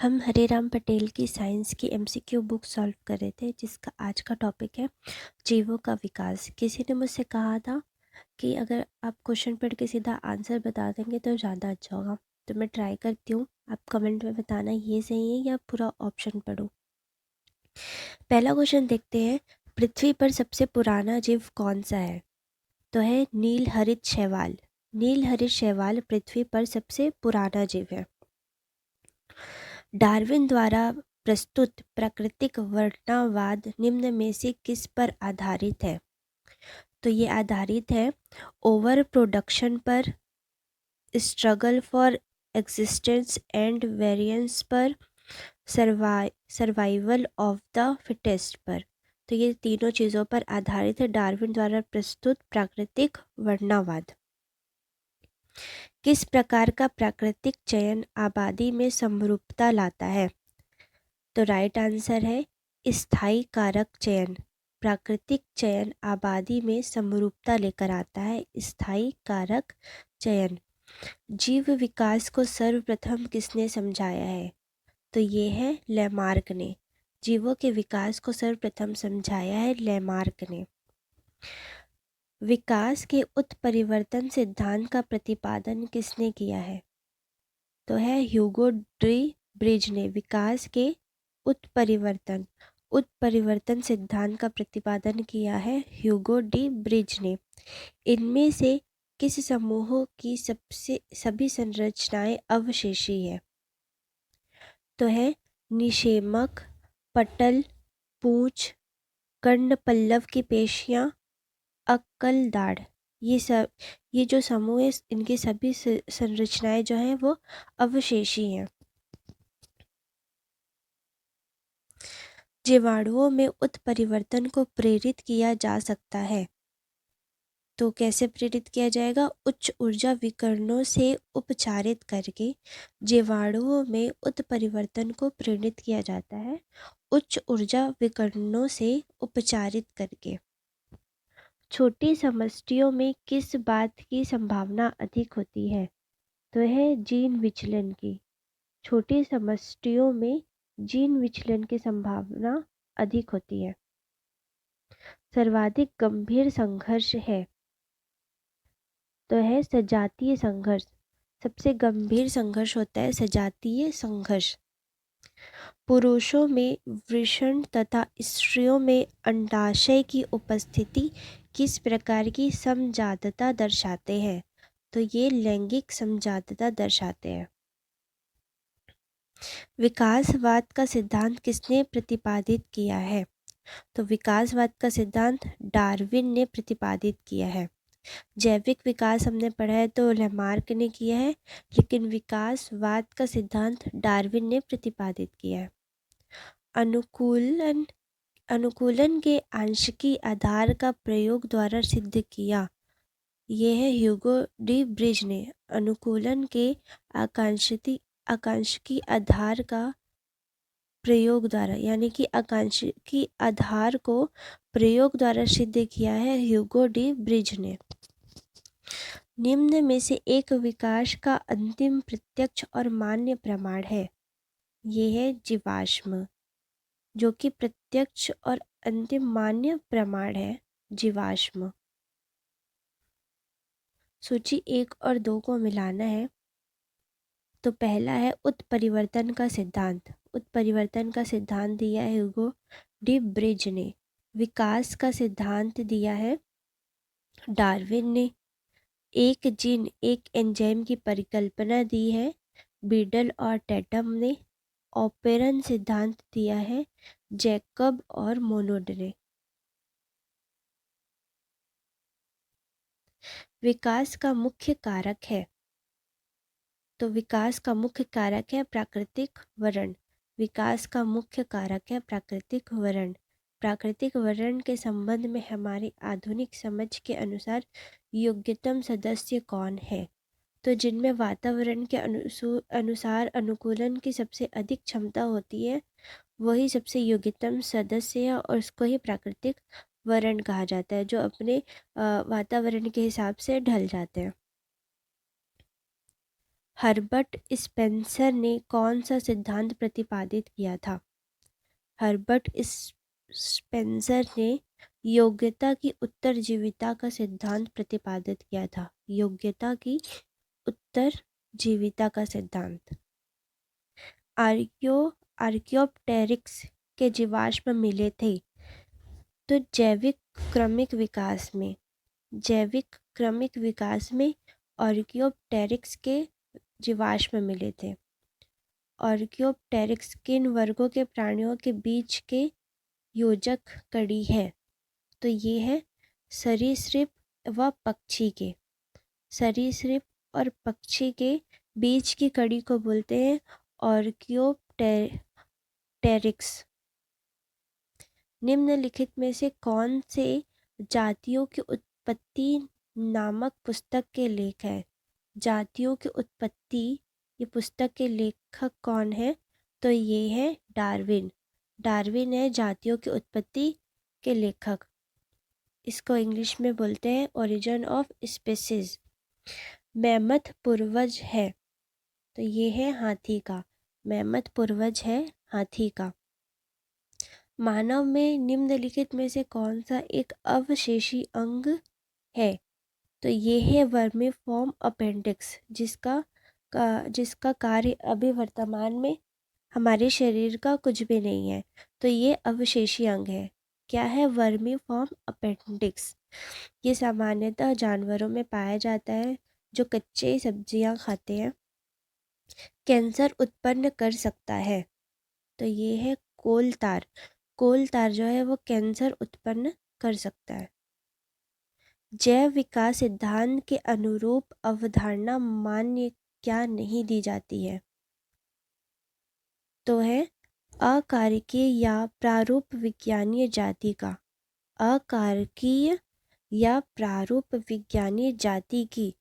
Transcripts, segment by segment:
हम हरेराम पटेल की साइंस की एमसीक्यू बुक सॉल्व कर रहे थे, जिसका आज का टॉपिक है जीवों का विकास। किसी ने मुझसे कहा था कि अगर आप क्वेश्चन पढ़ के सीधा आंसर बता देंगे तो ज़्यादा अच्छा होगा। तो मैं ट्राई करती हूँ, आप कमेंट में बताना ये सही है या पूरा ऑप्शन पढ़ूँ। पहला क्वेश्चन देखते हैं, पृथ्वी पर सबसे पुराना जीव कौन सा है? तो है नील हरित शैवाल। नील हरित शैवाल पृथ्वी पर सबसे पुराना जीव है। डार्विन द्वारा प्रस्तुत प्राकृतिक वर्णनावाद निम्न में से किस पर आधारित है? तो ये आधारित है ओवर प्रोडक्शन पर, struggle for existence and variance पर, सर्वाइवल ऑफ द फिटेस्ट पर। तो ये तीनों चीज़ों पर आधारित है डार्विन द्वारा प्रस्तुत प्राकृतिक वर्णनावाद। किस प्रकार का प्राकृतिक चयन आबादी में समरूपता लाता है? तो राइट आंसर है स्थायी कारक चयन। प्राकृतिक चयन आबादी में समरूपता लेकर आता है। स्थायी कारक चयन। जीव विकास को सर्वप्रथम किसने समझाया है? तो ये है लैमार्क ने। जीवों के विकास को सर्वप्रथम समझाया है लैमार्क ने। विकास के उत्परिवर्तन सिद्धांत का प्रतिपादन किसने किया है? तो है ह्यूगो डी ब्रिज ने। विकास के उत्परिवर्तन सिद्धांत का प्रतिपादन किया है ह्यूगो डी ब्रिज ने। इनमें से किस समूह की सभी संरचनाएं अवशेषी है? तो है निषेमक, पटल, पूंछ, कर्णपल्लव की पेशियां, अक्कलदाढ़। ये जो समूह है इनकी सभी संरचनाएं जो हैं वो अवशेषी हैं। जीवाणुओं में उत्परिवर्तन को प्रेरित किया जा सकता है। तो कैसे प्रेरित किया जाएगा? उच्च ऊर्जा विकिरणों से उपचारित करके जीवाणुओं में उत्परिवर्तन को प्रेरित किया जाता है। उच्च ऊर्जा विकिरणों से उपचारित करके। छोटी समष्टियों में किस बात की संभावना अधिक होती है? तो है जीन विचलन की। छोटी समष्टियों में जीन विचलन की संभावना अधिक होती है। सर्वाधिक गंभीर संघर्ष है तो है सजातीय संघर्ष। सबसे गंभीर संघर्ष होता है सजातीय संघर्ष। पुरुषों में वृषण तथा स्त्रियों में अंडाशय की उपस्थिति किस प्रकार की समजातता दर्शाते हैं? तो ये लैंगिक समजातता दर्शाते हैं। विकासवाद का सिद्धांत किसने प्रतिपादित किया है? तो विकासवाद का सिद्धांत डार्विन ने प्रतिपादित किया है। जैविक विकास हमने पढ़ा है तो लैमार्क ने किया है, लेकिन विकासवाद का सिद्धांत डार्विन ने प्रतिपादित किया है। अनुकूलन के आंशिकी आधार का प्रयोग द्वारा सिद्ध किया, ये है ह्यूगो डी ब्रिज ने। अनुकूलन के आकांक्षिकी आधार का प्रयोग द्वारा, यानी कि आकांक्षिकी आधार को प्रयोग द्वारा सिद्ध किया है ह्यूगो डी ब्रिज ने। निम्न में से एक विकास का अंतिम प्रत्यक्ष और मान्य प्रमाण है। ये है जीवाश्म, जो कि प्रत्यक्ष और अंतिम मान्य प्रमाण है जीवाश्म। सूची 1 और 2 को मिलाना है। तो पहला है उत्परिवर्तन का सिद्धांत। उत्परिवर्तन का सिद्धांत दिया है ह्यूगो डी ब्रिज ने। विकास का सिद्धांत दिया है डार्विन ने। एक जीन एक एंजाइम की परिकल्पना दी है बीडल और टैटम ने। ऑपेरन सिद्धांत दिया है जैकब और मोनोड ने। विकास का मुख्य कारक है, तो विकास का मुख्य कारक है प्राकृतिक वर्ण। विकास का मुख्य कारक है प्राकृतिक वर्ण। प्राकृतिक वर्ण के संबंध में हमारी आधुनिक समझ के अनुसार योग्यतम सदस्य कौन है? तो जिनमें वातावरण के अनुसार अनुकूलन की सबसे अधिक क्षमता होती है वही सबसे योग्यतम सदस्य है, और उसको ही प्राकृतिक वर्ण कहा जाता है, जो अपने वातावरण के हिसाब से ढल जाते हैं। हर्बर्ट स्पेंसर ने कौन सा सिद्धांत प्रतिपादित किया था? हर्बर्ट स्पेंसर ने योग्यता की उत्तरजीविता का सिद्धांत प्रतिपादित किया था। योग्यता की उत्तरजीविता का सिद्धांत। आर्कियोप्टेरिक्स के जीवाश्म मिले थे तो जैविक क्रमिक विकास में आर्कियोप्टेरिक्स के जीवाश्म मिले थे। आर्कियोप्टेरिक्स किन वर्गों के प्राणियों के बीच के योजक कड़ी है? तो ये है सरीसृप व पक्षी के। सरीसृप और पक्षी के बीच की कड़ी को बोलते हैं आर्कियोप्टेरिक्स। निम्नलिखित में से कौन से जातियों की उत्पत्ति नामक पुस्तक के लेख है? जातियों की उत्पत्ति ये पुस्तक के लेखक कौन है? तो ये है डार्विन। डार्विन है जातियों की उत्पत्ति के लेखक। इसको इंग्लिश में बोलते हैं ओरिजिन ऑफ स्पीसीज। मैमथ पूर्वज है तो ये है हाथी का। मैमथ पूर्वज है हाथी का। मानव में निम्नलिखित में से कौन सा एक अवशेषी अंग है? तो ये है वर्मीफॉर्म अपेंडिक्स, जिसका कार्य अभी वर्तमान में हमारे शरीर का कुछ भी नहीं है। तो ये अवशेषी अंग है। क्या है? Vermiform appendix. ये सामान्यतः जानवरों में पाया जाता है जो कच्चे सब्जियां खाते हैं। कैंसर उत्पन्न कर सकता है तो ये है कोलतार। कोलतार जो है वो कैंसर उत्पन्न कर सकता है। जैव विकास सिद्धांत के अनुरूप अवधारणा मान्य क्या नहीं दी जाती है? तो है अकारकीय या प्रारूप विज्ञानीय जाति का। अकारकीय या प्रारूप विज्ञानीय जाति की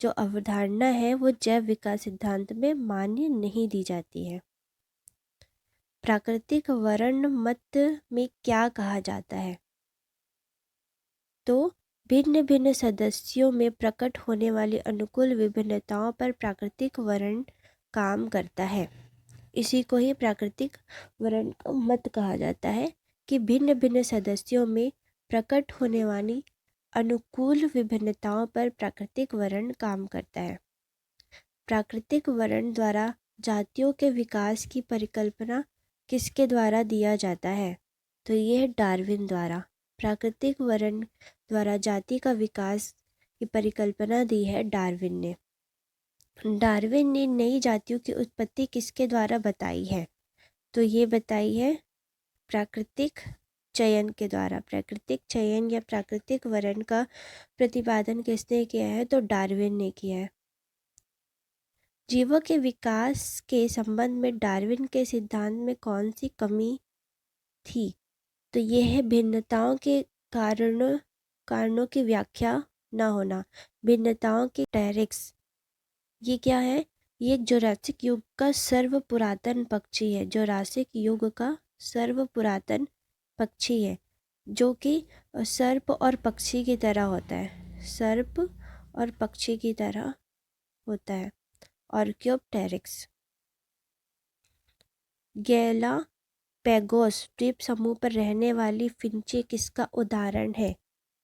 जो अवधारणा है वो जैव विकास सिद्धांत में मान्य नहीं दी जाती है। प्राकृतिक वर्ण मत में क्या कहा जाता है? तो भिन्न भिन्न सदस्यों में प्रकट होने वाली अनुकूल विभिन्नताओं पर प्राकृतिक वर्ण काम करता है। इसी को ही प्राकृतिक वर्ण मत कहा जाता है कि भिन्न भिन्न सदस्यों में प्रकट होने वाली अनुकूल विभिन्नताओं पर प्राकृतिक वर्ण काम करता है। प्राकृतिक वर्ण द्वारा जातियों के विकास की परिकल्पना किसके द्वारा दिया जाता है? तो ये है डार्विन द्वारा। प्राकृतिक वर्ण द्वारा जाति का विकास की परिकल्पना दी है डार्विन ने। डार्विन ने नई जातियों की उत्पत्ति किसके द्वारा बताई है? तो ये बताई है प्राकृतिक चयन के द्वारा। प्राकृतिक चयन या प्राकृतिक वर्ण का प्रतिपादन किसने किया है? तो डार्विन ने किया है। जीवों के विकास के संबंध में डार्विन के सिद्धांत में कौन सी कमी थी? तो ये है भिन्नताओं के कारणों की व्याख्या न होना। भिन्नताओं के टेरिक्स। ये क्या है? ये जोरासिक युग का सर्व पुरातन पक्षी है। जोरासिक युग का सर्व पुरातन पक्षी है जो कि सर्प और पक्षी की तरह होता है। सर्प और पक्षी की तरह होता है। आर्कियोप्टेरिक्स। गैलापैगोस द्वीप समूह पर रहने वाली फिंची किसका उदाहरण है?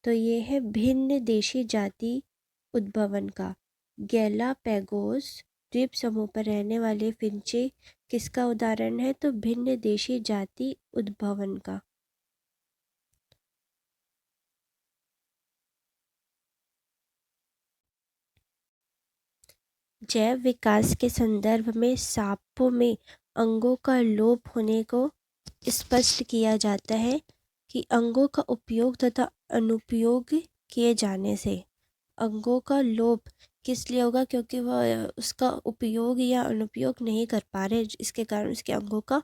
तो ये है भिन्न देशी जाति उद्भवन का। गैलापैगोस द्वीप समूह पर रहने वाले फिंची किसका उदाहरण है? तो भिन्न देशी जाति उद्भवन का। जैव विकास के संदर्भ में सांपों में अंगों का लोप होने को स्पष्ट किया जाता है कि अंगों का उपयोग तथा अनुपयोग किए जाने से। अंगों का लोप किस लिए होगा? क्योंकि वह उसका उपयोग या अनुपयोग नहीं कर पा रहे, इसके कारण उसके अंगों का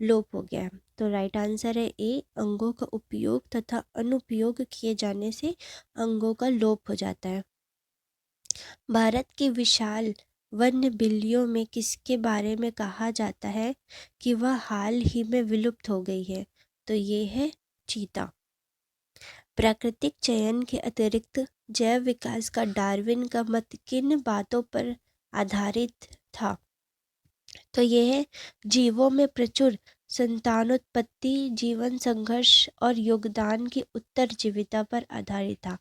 लोप हो गया है। तो राइट आंसर है ए, अंगों का उपयोग तथा अनुपयोग किए जाने से अंगों का लोप हो जाता है। भारत की विशाल वन्य बिल्लियों में किसके बारे में कहा जाता है कि वह हाल ही में विलुप्त हो गई है? तो ये है चीता। प्राकृतिक चयन के अतिरिक्त जैव विकास का डार्विन का मत किन बातों पर आधारित था। तो यह है जीवों में प्रचुर संतानोत्पत्ति, जीवन संघर्ष और योगदान की उत्तरजीविता पर आधारित था।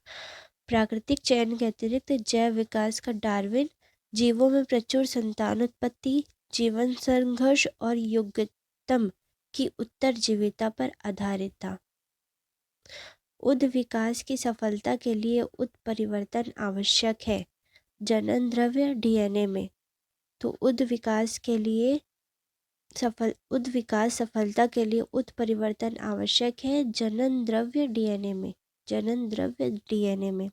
प्राकृतिक चयन के अतिरिक्त जैव विकास का डार्विन जीवों में प्रचुर संतानोत्पत्ति, जीवन संघर्ष और योग्यतम की उत्तरजीविता पर आधारित था। उद विकास की सफलता के लिए उत्परिवर्तन आवश्यक है। जनन द्रव्य डीएनए में। तो उद विकास सफलता के लिए उत्परिवर्तन आवश्यक है। जनन द्रव्य डीएनए में।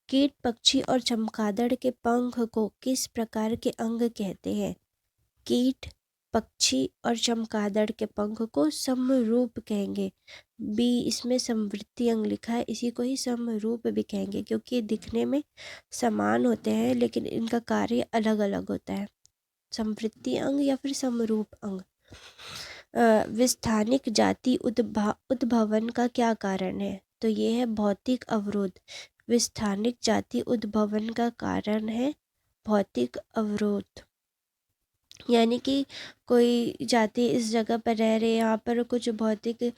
कीट, पक्षी और चमगादड़ के पंख को किस प्रकार के अंग कहते हैं? कीट, पक्षी और चमगादड़ के पंख को समरूप कहेंगे। बी इसमें समवृत्ति अंग लिखा है, इसी को ही समरूप भी कहेंगे, क्योंकि ये दिखने में समान होते हैं लेकिन इनका कार्य अलग अलग होता है। समवृत्ति अंग या फिर समरूप अंग। विस्थानिक जाति उद्भवन का क्या कारण है? तो ये है भौतिक अवरोध। विस्थानिक जाति उद्भवन का कारण है भौतिक अवरोध। यानी कि कोई जाति इस जगह पर रह रहे, यहाँ पर कुछ भौतिक,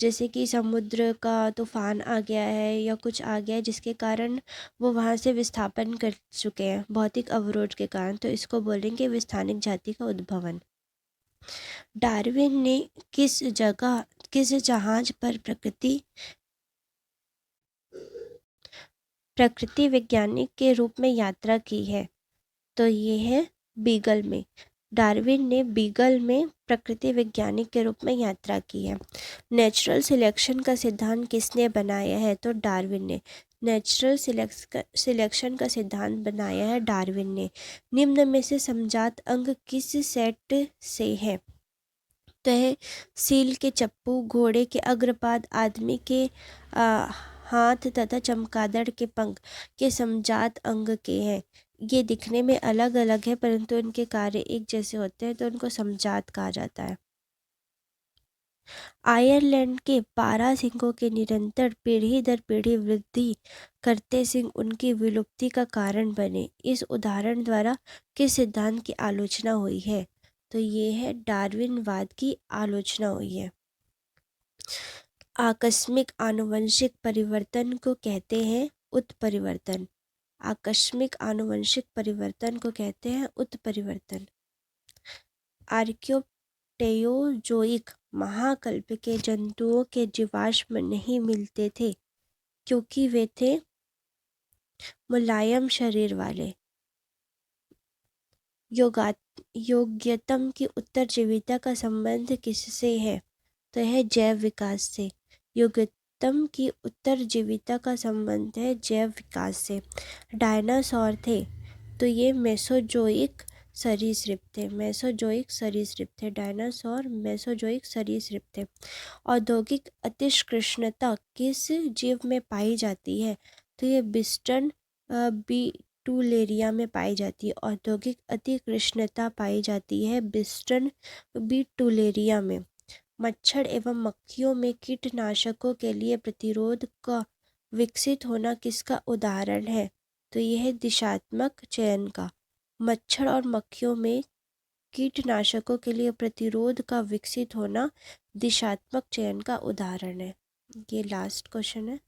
जैसे कि समुद्र का तूफान आ गया है या कुछ आ गया है जिसके कारण वो वहाँ से विस्थापन कर चुके हैं भौतिक अवरोध के कारण, तो इसको बोलेंगे विस्थानिक जाति का उद्भवन। डार्विन ने किस जहाज पर प्रकृति वैज्ञानिक के रूप में यात्रा की है? तो ये है बीगल में। डार्विन ने बीगल में प्रकृति वैज्ञानिक के रूप में यात्रा की है। नेचुरल सिलेक्शन का सिद्धांत किसने बनाया है? तो डार्विन ने। नेचुरल सिलेक्शन का सिद्धांत बनाया है डार्विन ने। निम्न में से समजात अंग किस सेट से है? तो है सील के चप्पू, घोड़े के अग्रपाद, आदमी के हाथ तथा चमगादड़ के पंख के समजात अंग के हैं। ये दिखने में अलग अलग है परंतु इनके कार्य एक जैसे होते हैं, तो उनको समजात कहा जाता है। आयरलैंड के पारा सिंहों के निरंतर पीढ़ी दर पीढ़ी वृद्धि करते सिंह उनकी विलुप्ति का कारण बने। इस उदाहरण द्वारा किस सिद्धांत की आलोचना हुई है? तो ये है डार्विनवाद की आलोचना हुई है। आकस्मिक आनुवंशिक परिवर्तन को कहते हैं उत्परिवर्तन। आकस्मिक आनुवंशिक परिवर्तन को कहते हैं उत्परिवर्तन। आर्कियोप्टेरोजोइक महाकल्प के जंतुओं के जीवाश्म नहीं मिलते थे क्योंकि वे थे मुलायम शरीर वाले। योग्यतम की उत्तरजीविता का संबंध किससे है? तो है जैव विकास से। योग्यतम की उत्तरजीविता का संबंध है जैव विकास से। डायनासोर थे तो ये मेसोजोइक सरीसृप थे। डायनासोर मेसोजोइक सरीसृप थे। औद्योगिक अतिकृष्णता किस जीव में पाई जाती है? तो ये बिस्टन बीटुलेरिया में पाई जाती है। औद्योगिक अतिकृष्णता पाई जाती है बिस्टन बीटुलेरिया में। मच्छर एवं मक्खियों में कीटनाशकों के लिए प्रतिरोध का विकसित होना किसका उदाहरण है? तो यह है दिशात्मक चयन का। मच्छर और मक्खियों में कीटनाशकों के लिए प्रतिरोध का विकसित होना दिशात्मक चयन का उदाहरण है। ये लास्ट क्वेश्चन है।